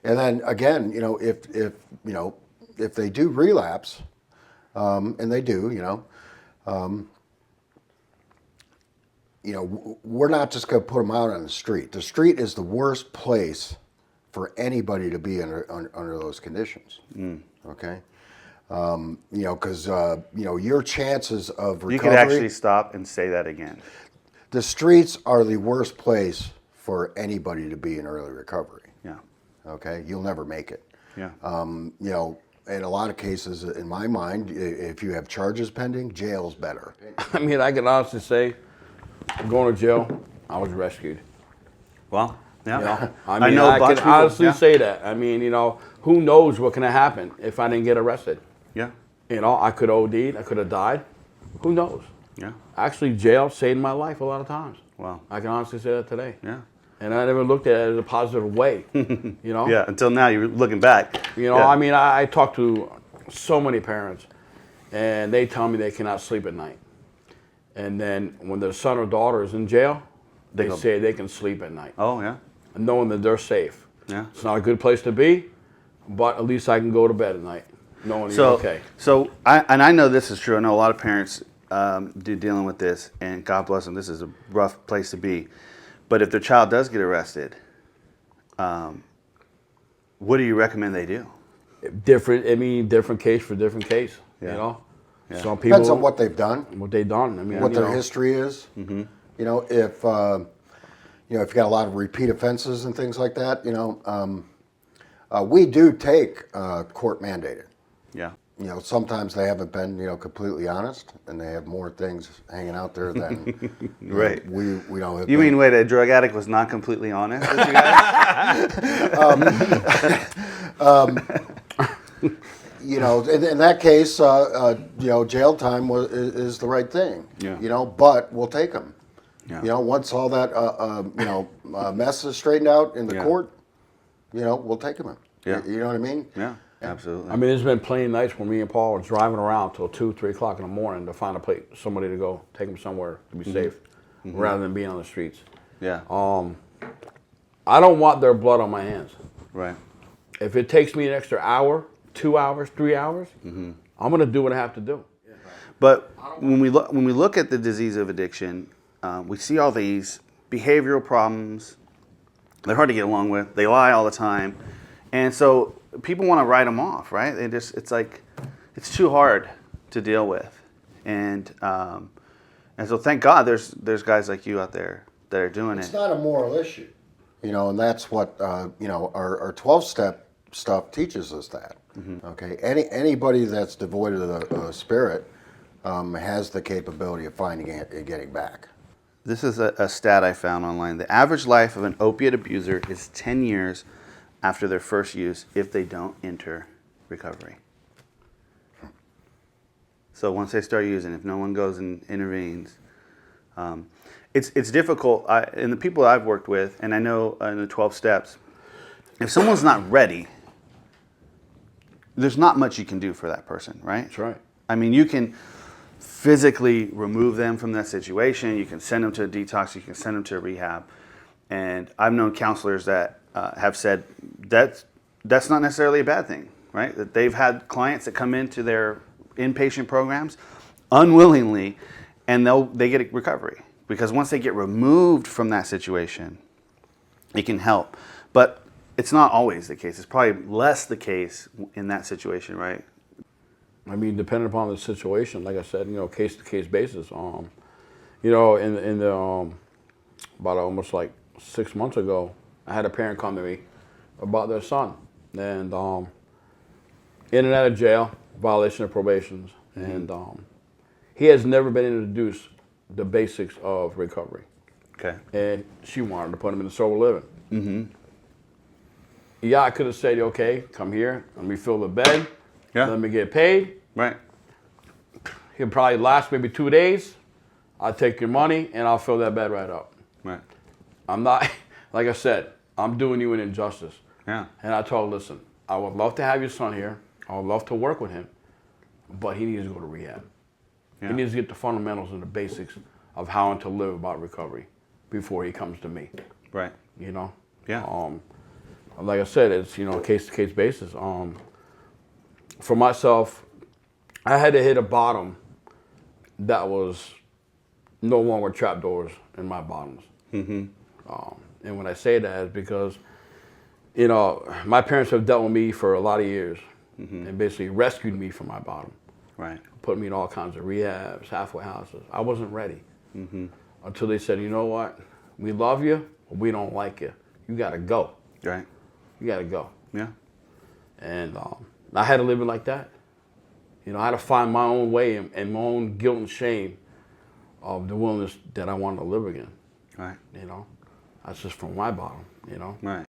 And then again, if they do relapse, and they do, we're not just going to put them out on the street. The street is the worst place for anybody to be under those conditions. Okay, because your chances of recovery. You could actually stop and say that again. The streets are the worst place for anybody to be in early recovery. Yeah. Okay, you'll never make it. Yeah. In a lot of cases, in my mind, if you have charges pending, jail's better. I mean, I can honestly say, going to jail, I was rescued. Well, yeah. I mean, I can honestly say that. I mean, who knows what can have happened if I didn't get arrested? Yeah. I could have OD'd, I could have died. Who knows? Yeah. Actually, jail saved my life a lot of times. Wow. I can honestly say that today. Yeah. And I never looked at it as a positive way, Yeah, until now you're looking back. I mean, I talk to so many parents, and they tell me they cannot sleep at night. And then when their son or daughter is in jail, they say they can sleep at night. Oh, yeah. Knowing that they're safe. Yeah. It's not a good place to be, but at least I can go to bed at night knowing you're okay. So, I know this is true. I know a lot of parents dealing with this, and God bless them, this is a rough place to be. But if their child does get arrested, what do you recommend they do? Different case for different case. Yeah. Some people Depends on what they've done. What they've done. I mean, what their history is. Mm-hmm. If you've got a lot of repeat offenses and things like that, we do take court mandated. Yeah. Sometimes they haven't been, completely honest, and they have more things hanging out there than right. We don't have. You mean wait, a drug addict was not completely honest with you guys? In that case, jail time is the right thing. Yeah. But we'll take them. Yeah. Once all that mess is straightened out in the court, we'll take them in. Yeah. You know what I mean? Yeah. Absolutely. I mean, there's been plenty of nights where me and Paul were driving around till 2, 3 o'clock in the morning to find somebody to go take them somewhere to be safe, rather than being on the streets. Yeah. I don't want their blood on my hands. Right. If it takes me an extra hour, 2 hours, 3 hours, I'm going to do what I have to do. But when we look at the disease of addiction, we see all these behavioral problems. They're hard to get along with. They lie all the time, and so people want to write them off, right? It's like it's too hard to deal with, and so thank God there's guys like you out there that are doing it. It's not a moral issue, and that's what our 12-step stuff teaches us that. Okay, anybody that's devoid of the spirit has the capability of finding it and getting back. This is a stat I found online. The average life of an opiate abuser is 10 years after their first use if they don't enter recovery. So once they start using, if no one goes and intervenes, it's difficult. And the people I've worked with, and I know in the 12 steps, if someone's not ready, there's not much you can do for that person, right? That's right. I mean, you can physically remove them from that situation. You can send them to a detox. You can send them to a rehab. And I've known counselors that have said that's not necessarily a bad thing, right? That they've had clients that come into their inpatient programs unwillingly, and they get a recovery because once they get removed from that situation, it can help. But it's not always the case. It's probably less the case in that situation, right? I mean, depending upon the situation, like I said, case to case basis. In the about almost like 6 months ago, I had a parent come to me about their son, and in and out of jail, violation of probations, and he has never been introduced the basics of recovery. Okay. And she wanted to put him in the sober living. Yeah, I could have said, okay, come here, let me fill the bed, let me get paid. Right. He'll probably last maybe 2 days. I'll take your money and I'll fill that bed right up. Right. I'm not, like I said, I'm doing you an injustice. Yeah. And I told her, listen, I would love to have your son here. I would love to work with him, but he needs to go to rehab. Yeah. He needs to get the fundamentals and the basics of how to live about recovery. before he comes to me. Right. You know. Yeah. Like I said, it's case to case basis. For myself, I had to hit a bottom that was no longer trapdoors in my bottoms. Mm-hmm. And when I say that is because, my parents have dealt with me for a lot of years and basically rescued me from my bottom. Right. Put me in all kinds of rehabs, halfway houses. I wasn't ready until they said, you know what? We love you, but we don't like you. You got to go. Right. You got to go. Yeah. And I had to live it like that. I had to find my own way and my own guilt and shame of the willingness that I wanted to live again. Right. That's just from my bottom, Right.